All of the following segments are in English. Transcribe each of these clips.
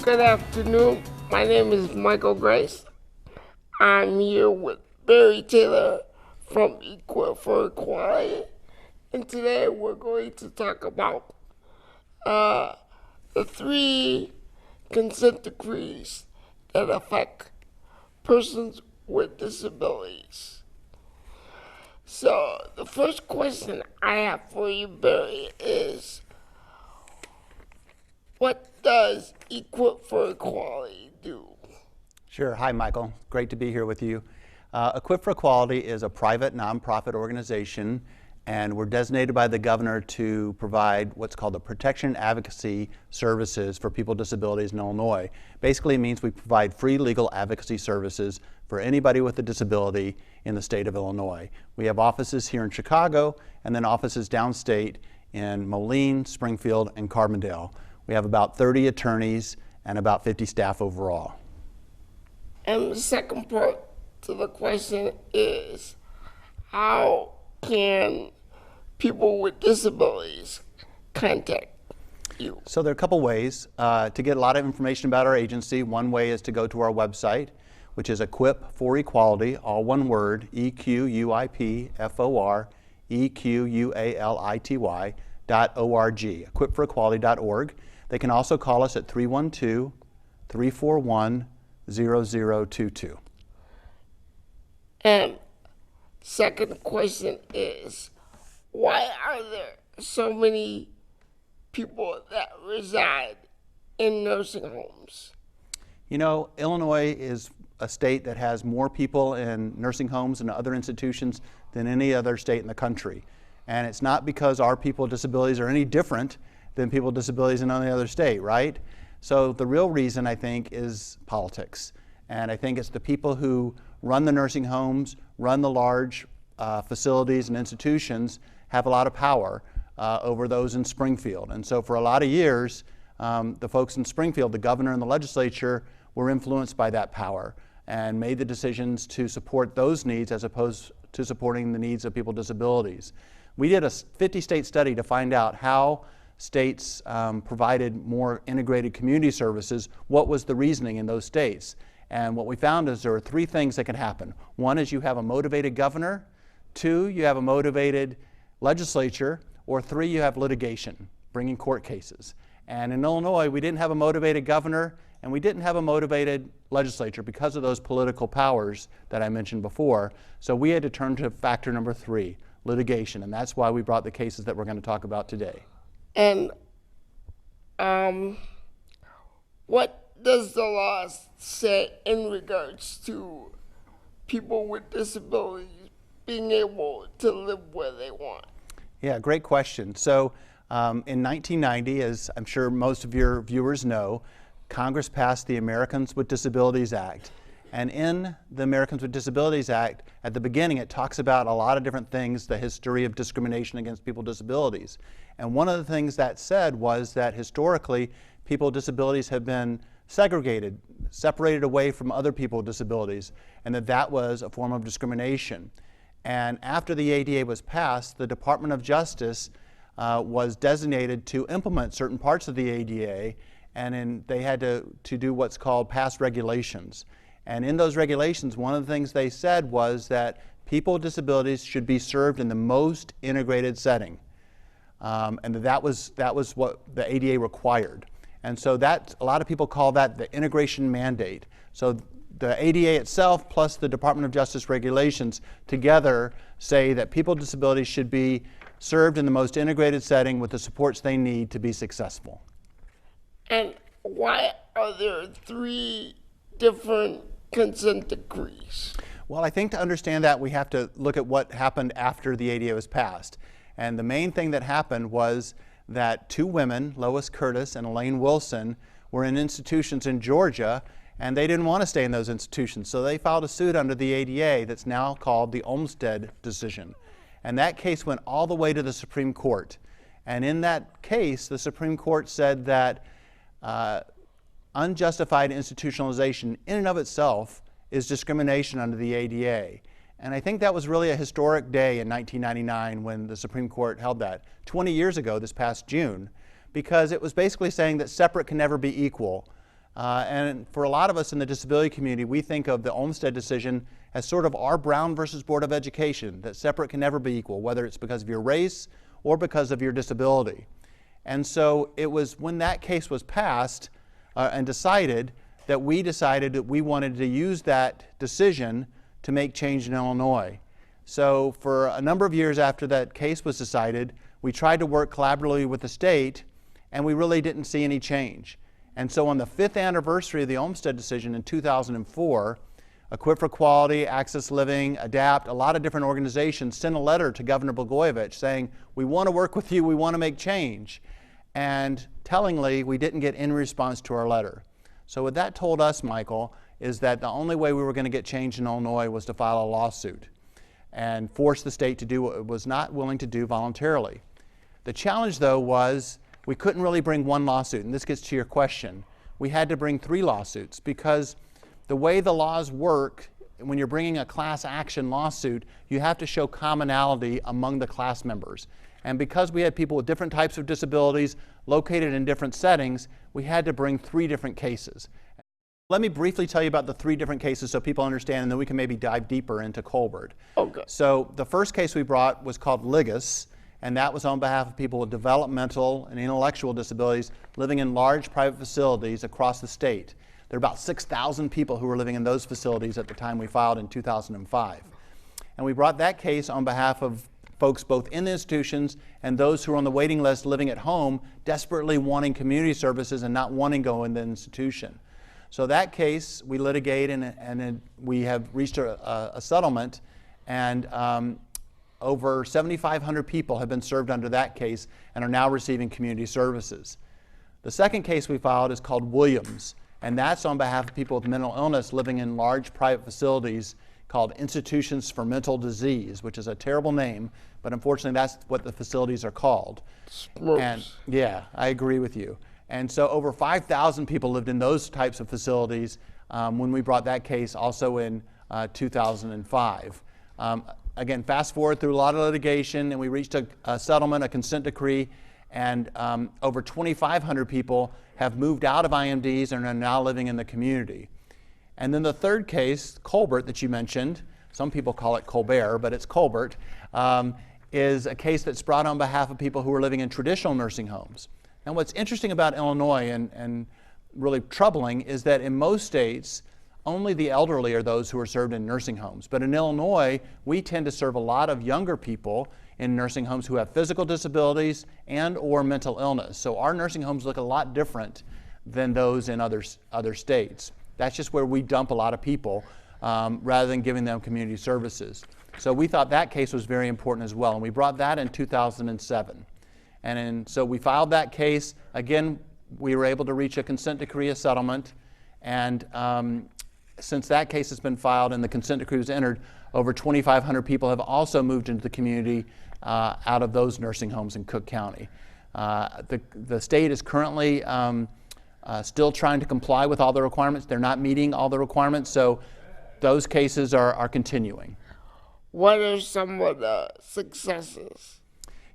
Good afternoon. My name is Michael Grice. I'm here with Barry Taylor from Equip for Equality. And today we're going to talk about the 3 consent decrees that affect persons with disabilities. So the first question I have for you, Barry, is what does Equip for Equality do? Sure. Hi, Michael. Great to be here with you. Equip for Equality is a private nonprofit organization, and we're designated by the governor to provide what's called the protection advocacy services for people with disabilities in Illinois. Basically, it means we provide free legal advocacy services for anybody with a disability in the state of Illinois. We have offices here in Chicago and then offices downstate in Moline, Springfield, and Carbondale. We have about 30 attorneys and about 50 staff overall. And the second part to the question is, how can people with disabilities contact you? So there are a couple ways to get a lot of information about our agency. One way is to go to our website, which is Equip for Equality, all one word, EQUIPFOR, EQUALITY.org, equipforequality.org. They can also call us at 312-341-0022. And second question is, why are there so many people that reside in nursing homes? You know, Illinois is a state that has more people in nursing homes and other institutions than any other state in the country. And it's not because our people with disabilities are any different than people with disabilities in any other state, right? So the real reason, I think, is politics. And I think it's the people who run the nursing homes, run the large facilities and institutions, have a lot of power over those in Springfield. And so for a lot of years, the folks in Springfield, the governor and the legislature, were influenced by that power and made the decisions to support those needs as opposed to supporting the needs of people with disabilities. We did a 50-state study to find out how states provided more integrated community services, what was the reasoning in those states. And what we found is there are 3 things that can happen. One is you have a motivated governor, 2, you have a motivated legislature, or 3, you have litigation, bringing court cases. And in Illinois, we didn't have a motivated governor, and we didn't have a motivated legislature because of those political powers that I mentioned before. So we had to turn to factor number 3, litigation, and that's why we brought the cases that we're going to talk about today. And what does the law say in regards to people with disabilities being able to live where they want? Yeah, great question. So in 1990, as I'm sure most of your viewers know, Congress passed the Americans with Disabilities Act. And in the Americans with Disabilities Act, at the beginning, it talks about a lot of different things, the history of discrimination against people with disabilities. And one of the things that said was that historically, people with disabilities have been segregated, separated away from other people with disabilities, and that was a form of discrimination. And after the ADA was passed, the Department of Justice was designated to implement certain parts of the ADA, and they had to do what's called pass regulations. And in those regulations, one of the things they said was that people with disabilities should be served in the most integrated setting. And that was what the ADA required. And so that, a lot of people call that the integration mandate. So the ADA itself plus the Department of Justice regulations together say that people with disabilities should be served in the most integrated setting with the supports they need to be successful. And why are there 3 different consent decrees? Well, I think to understand that, we have to look at what happened after the ADA was passed. And the main thing that happened was that 2 women, Lois Curtis and Elaine Wilson, were in institutions in Georgia, and they didn't want to stay in those institutions. So they filed a suit under the ADA that's now called the Olmstead decision. And that case went all the way to the Supreme Court. And in that case, the Supreme Court said that unjustified institutionalization in and of itself is discrimination under the ADA. And I think that was really a historic day in 1999 when the Supreme Court held that, 20 years ago this past June, because it was basically saying that separate can never be equal. And for a lot of us in the disability community, we think of the Olmstead decision as sort of our Brown versus Board of Education, that separate can never be equal, whether it's because of your race or because of your disability. And so it was when that case was passed and decided that we decided that we wanted to use that decision to make change in Illinois. So for a number of years after that case was decided, we tried to work collaboratively with the state, and we really didn't see any change. And so on the 5th anniversary of the Olmstead decision in 2004, Equip for Quality, Access Living, ADAPT, a lot of different organizations sent a letter to Governor Blagojevich saying, we want to work with you, we want to make change. And tellingly, we didn't get any response to our letter. So what that told us, Michael, is that the only way we were going to get change in Illinois was to file a lawsuit and force the state to do what it was not willing to do voluntarily. The challenge, though, was we couldn't really bring one lawsuit, and this gets to your question. We had to bring 3 lawsuits because the way the laws work, when you're bringing a class action lawsuit, you have to show commonality among the class members. And because we had people with different types of disabilities located in different settings, we had to bring 3 different cases. Let me briefly tell you about the 3 different cases so people understand, and then we can maybe dive deeper into Colbert. Okay. So the first case we brought was called Ligas, and that was on behalf of people with developmental and intellectual disabilities living in large private facilities across the state. There are about 6,000 people who were living in those facilities at the time we filed in 2005. And we brought that case on behalf of folks both in the institutions and those who are on the waiting list living at home, desperately wanting community services and not wanting to go in the institution. So that case we litigate, and we have reached a settlement, and over 7,500 people have been served under that case and are now receiving community services. The second case we filed is called Williams, and that's on behalf of people with mental illness living in large private facilities called Institutions for Mental Disease, which is a terrible name, but unfortunately that's what the facilities are called. Smokes. And yeah, I agree with you. And so over 5,000 people lived in those types of facilities when we brought that case also in 2005. Again, fast forward through a lot of litigation, and we reached a settlement, a consent decree, and over 2,500 people have moved out of IMDs and are now living in the community. And then the third case, Colbert, that you mentioned, some people call it Colbert, but it's Colbert, is a case that's brought on behalf of people who are living in traditional nursing homes. Now what's interesting about Illinois and really troubling is that in most states, only the elderly are those who are served in nursing homes. But in Illinois, we tend to serve a lot of younger people in nursing homes who have physical disabilities and or mental illness. So our nursing homes look a lot different than those in other states. That's just where we dump a lot of people rather than giving them community services. So we thought that case was very important as well, and we brought that in 2007. So we filed that case. Again, we were able to reach a consent decree, a settlement, and since that case has been filed and the consent decree was entered, over 2,500 people have also moved into the community out of those nursing homes in Cook County. The state is currently still trying to comply with all the requirements. They're not meeting all the requirements, so those cases are continuing. What are some of the successes?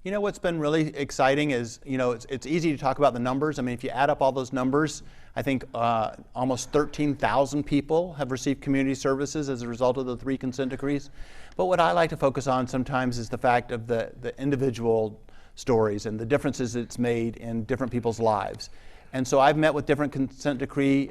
You know, what's been really exciting is, it's easy to talk about the numbers. I mean, if you add up all those numbers, I think almost 13,000 people have received community services as a result of the 3 consent decrees. But what I like to focus on sometimes is the fact of the individual stories and the differences it's made in different people's lives. And so I've met with different consent decree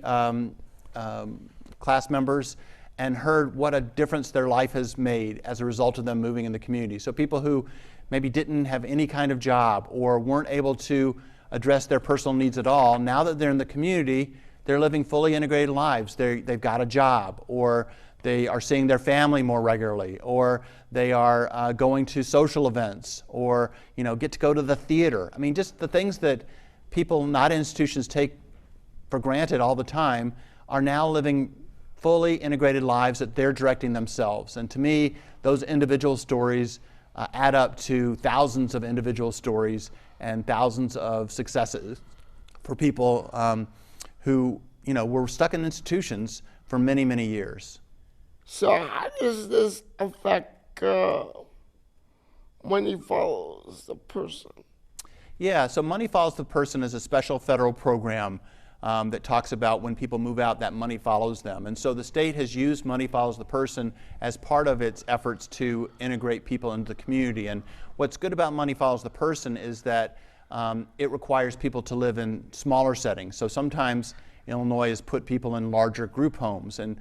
class members and heard what a difference their life has made as a result of them moving in the community. So people who maybe didn't have any kind of job or weren't able to address their personal needs at all, now that they're in the community, they're living fully integrated lives. They've got a job, or they are seeing their family more regularly, or they are going to social events, or get to go to the theater. I mean, just the things that people not in institutions take for granted all the time are now living fully integrated lives that they're directing themselves. And to me, those individual stories add up to thousands of individual stories and thousands of successes for people who were stuck in institutions for many, many years. So how does this affect Money Follows the Person? Yeah, so Money Follows the Person is a special federal program that talks about when people move out, that money follows them. And so the state has used money follows the person as part of its efforts to integrate people into the community. And what's good about money follows the person is that it requires people to live in smaller settings. So sometimes Illinois has put people in larger group homes, and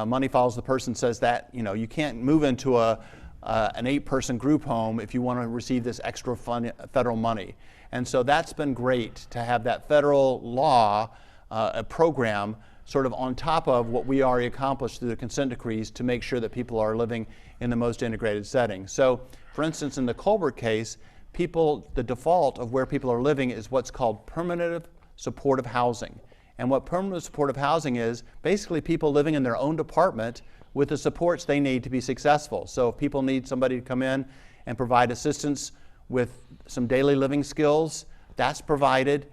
money follows the person says that you can't move into an 8-person group home if you want to receive this extra federal money. And so that's been great to have that federal law, a program sort of on top of what we already accomplished through the consent decrees to make sure that people are living in the most integrated setting. So for instance, in the Colbert case, the default of where people are living is what's called permanent supportive housing. And what permanent supportive housing is, basically people living in their own apartment with the supports they need to be successful. So if people need somebody to come in and provide assistance with some daily living skills, that's provided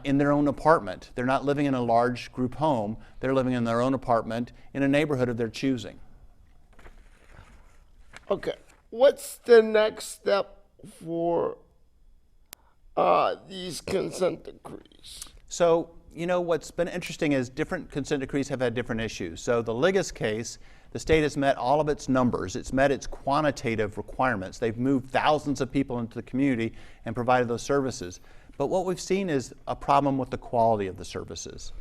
in their own apartment. They're not living in a large group home. They're living in their own apartment in a neighborhood of their choosing. Okay, what's the next step for these consent decrees? So, what's been interesting is different consent decrees have had different issues. So the Liggis case, the state has met all of its numbers. It's met its quantitative requirements. They've moved thousands of people into the community and provided those services. But what we've seen is a problem with the quality of the services.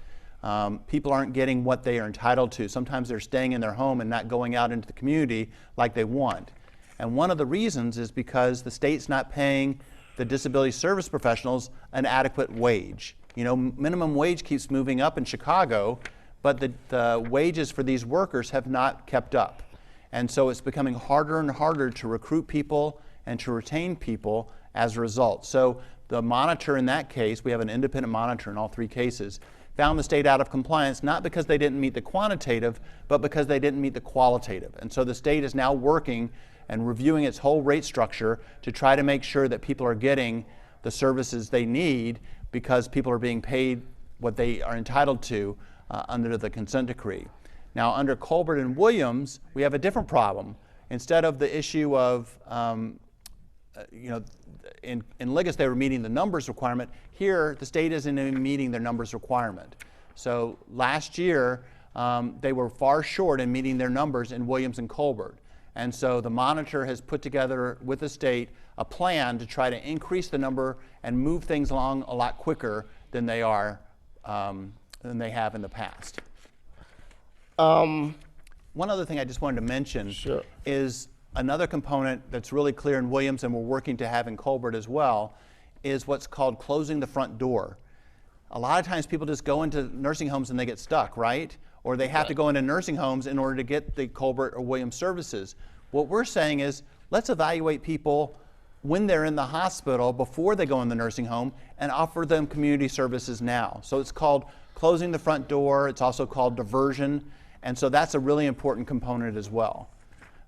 People aren't getting what they are entitled to. Sometimes they're staying in their home and not going out into the community like they want. And one of the reasons is because the state's not paying the disability service professionals an adequate wage. Minimum wage keeps moving up in Chicago, but the wages for these workers have not kept up. And so it's becoming harder and harder to recruit people and to retain people as a result. So the monitor in that case, we have an independent monitor in all 3 cases, found the state out of compliance, not because they didn't meet the quantitative, but because they didn't meet the qualitative. And so the state is now working and reviewing its whole rate structure to try to make sure that people are getting the services they need because people are being paid what they are entitled to under the consent decree. Now, under Colbert and Williams, we have a different problem. Instead of the issue of, in Liggis they were meeting the numbers requirement, here the state isn't even meeting their numbers requirement. So last year, they were far short in meeting their numbers in Williams and Colbert. And so the monitor has put together with the state a plan to try to increase the number and move things along a lot quicker than they are than they have in the past. One other thing I just wanted to mention is another component that's really clear in Williams and we're working to have in Colbert as well is what's called closing the front door. A lot of times people just go into nursing homes and they get stuck, right? Or they have to go into nursing homes in order to get the Colbert or Williams services. What we're saying is let's evaluate people when they're in the hospital before they go in the nursing home and offer them community services now. So it's called closing the front door. It's also called diversion. And so that's a really important component as well.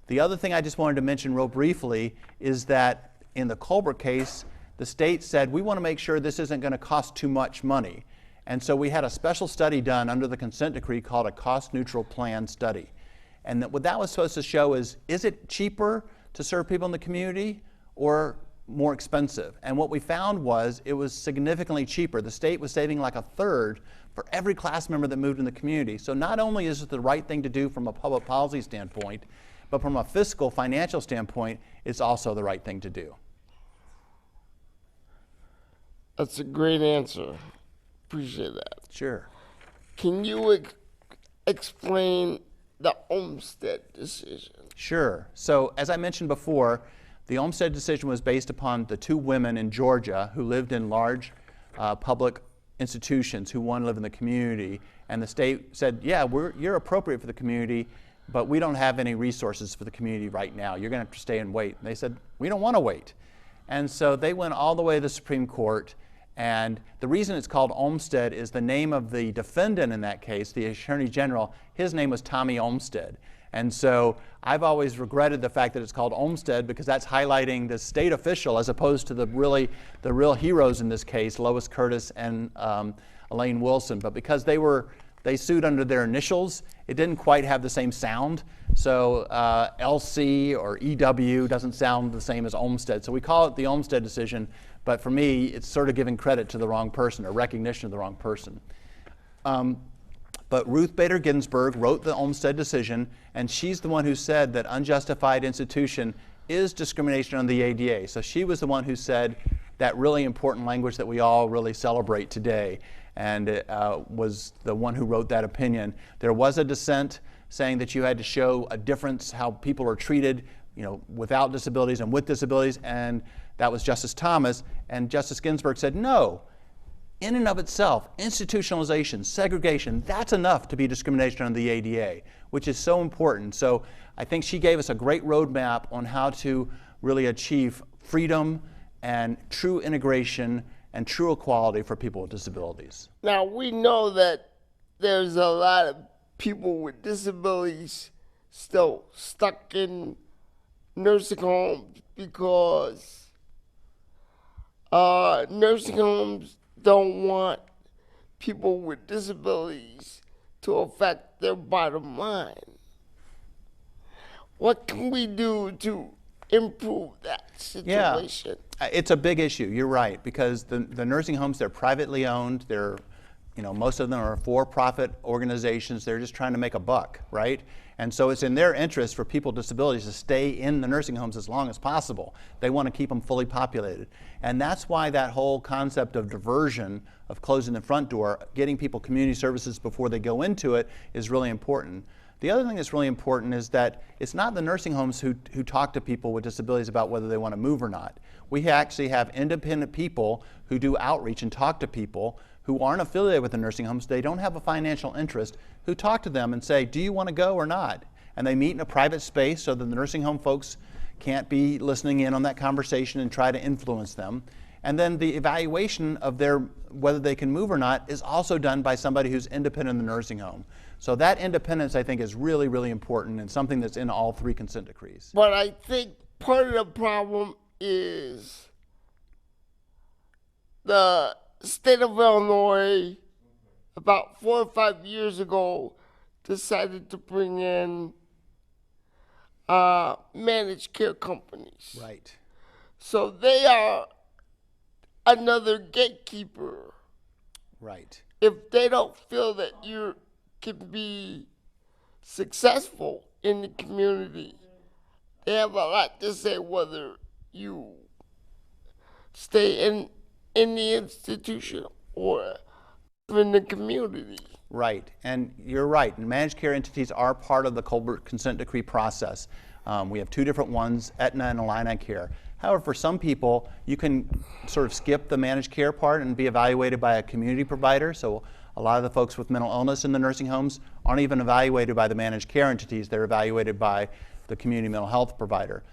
The other thing I just wanted to mention real briefly is that in the Colbert case, the state said, we want to make sure this isn't going to cost too much money. And so we had a special study done under the consent decree called a cost-neutral plan study. And what that was supposed to show is it cheaper to serve people in the community or more expensive? And what we found was it was significantly cheaper. The state was saving like 1/3 for every class member that moved in the community. So not only is it the right thing to do from a public policy standpoint, but from a fiscal, financial standpoint, it's also the right thing to do. That's a great answer. Appreciate that. Sure. Can you explain the Olmstead decision? Sure. So as I mentioned before, the Olmstead decision was based upon the 2 women in Georgia who lived in large public institutions who want to live in the community. And the state said, yeah, you're appropriate for the community, but we don't have any resources for the community right now. You're going to have to stay and wait. And they said, we don't want to wait. And so they went all the way to the Supreme Court. And the reason it's called Olmstead is the name of the defendant in that case, the Attorney General. His name was Tommy Olmstead. And so I've always regretted the fact that it's called Olmstead because that's highlighting the state official as opposed to the real heroes in this case, Lois Curtis and Elaine Wilson. But because they sued under their initials, it didn't quite have the same sound. So LC or EW doesn't sound the same as Olmstead. So we call it the Olmstead decision. But for me, it's sort of giving credit to the wrong person or recognition of the wrong person. But Ruth Bader Ginsburg wrote the Olmstead decision, and she's the one who said that unjustified institution is discrimination under the ADA. So she was the one who said that really important language that we all really celebrate today, and was the one who wrote that opinion. There was a dissent saying that you had to show a difference how people are treated, without disabilities and with disabilities, and that was Justice Thomas. And Justice Ginsburg said, no, in and of itself, institutionalization, segregation, that's enough to be discrimination under the ADA, which is so important. So I think she gave us a great roadmap on how to really achieve freedom and true integration and true equality for people with disabilities. Now, we know that there's a lot of people with disabilities still stuck in nursing homes because nursing homes don't want people with disabilities to affect their bottom line. What can we do to improve that situation? Yeah, it's a big issue. You're right, because the nursing homes, they're privately owned. They're, most of them are for-profit organizations. They're just trying to make a buck, right? And so it's in their interest for people with disabilities to stay in the nursing homes as long as possible. They want to keep them fully populated. And that's why that whole concept of diversion, of closing the front door, getting people community services before they go into it, is really important. The other thing that's really important is that it's not the nursing homes who talk to people with disabilities about whether they want to move or not. We actually have independent people who do outreach and talk to people who aren't affiliated with the nursing homes. They don't have a financial interest, who talk to them and say, do you want to go or not? And they meet in a private space so that the nursing home folks can't be listening in on that conversation and try to influence them. And then the evaluation of whether they can move or not is also done by somebody who's independent in the nursing home. So that independence, I think, is really, really important and something that's in all 3 consent decrees. But I think part of the problem is the state of Illinois, about 4 or 5 years ago, decided to bring in managed care companies. Right. So they are another gatekeeper. Right. If they don't feel that you can be successful in the community, they have a lot to say whether you stay in the institution or in the community. Right, and you're right. Managed care entities are part of the Colbert consent decree process. We have 2 different ones, Aetna and Illini Care. However, for some people, you can sort of skip the managed care part and be evaluated by a community provider. So a lot of the folks with mental illness in the nursing homes aren't even evaluated by the managed care entities. They're evaluated by the community mental health provider.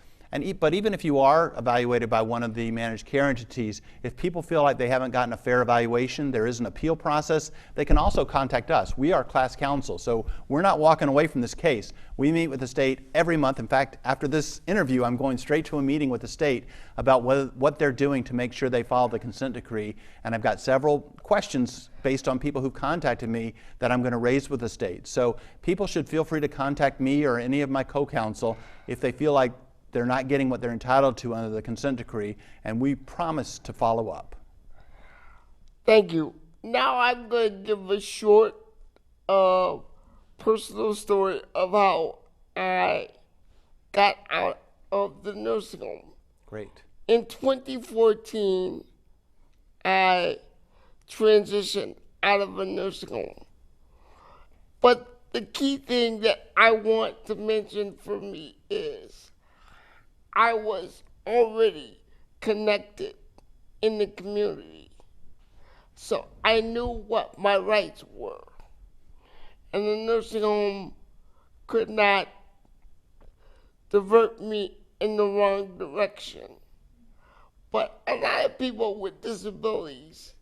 But even if you are evaluated by one of the managed care entities, if people feel like they haven't gotten a fair evaluation, there is an appeal process, they can also contact us. We are class counsel, so we're not walking away from this case. We meet with the state every month. In fact, after this interview, I'm going straight to a meeting with the state about what they're doing to make sure they follow the consent decree. And I've got several questions based on people who contacted me that I'm going to raise with the state. So people should feel free to contact me or any of my co-counsel if they feel like they're not getting what they're entitled to under the consent decree, and we promise to follow up. Thank you. Now I'm going to give a short personal story of how I got out of the nursing home. Great. In 2014, I transitioned out of a nursing home. But the key thing that I want to mention for me is I was already connected in the community. So I knew what my rights were. And the nursing home could not divert me in the wrong direction. But a lot of people with disabilities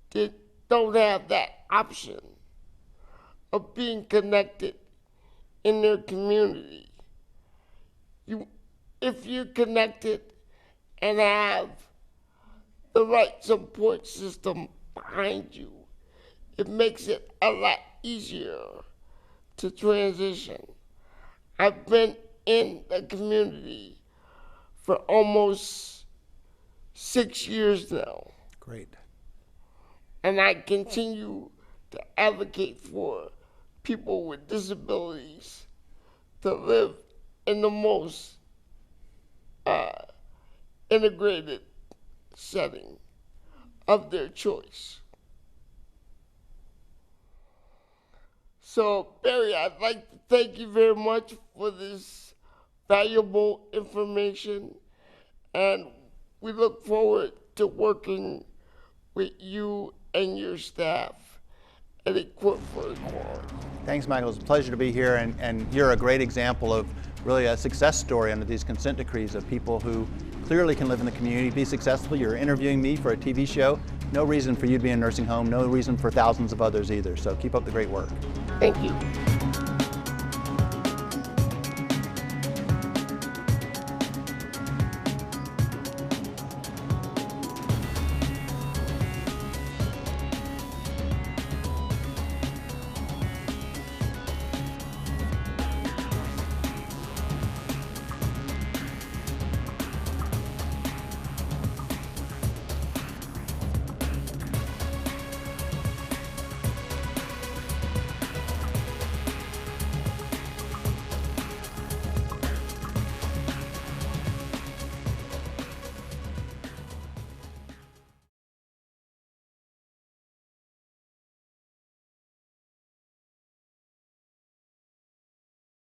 don't have that option of being connected in their community. If you're connected and have the right support system behind you, it makes it a lot easier to transition. I've been in the community for almost 6 years now. Great. And I continue to advocate for people with disabilities to live in the most integrated setting of their choice. So, Barry, I'd like to thank you very much for this valuable information, and we look forward to working with you and your staff at Equip for Equality. Thanks, Michael. It's a pleasure to be here, and you're a great example of really a success story under these consent decrees of people who clearly can live in the community, be successful. You're interviewing me for a TV show. No reason for you to be in a nursing home, no reason for thousands of others either. So keep up the great work. Thank you.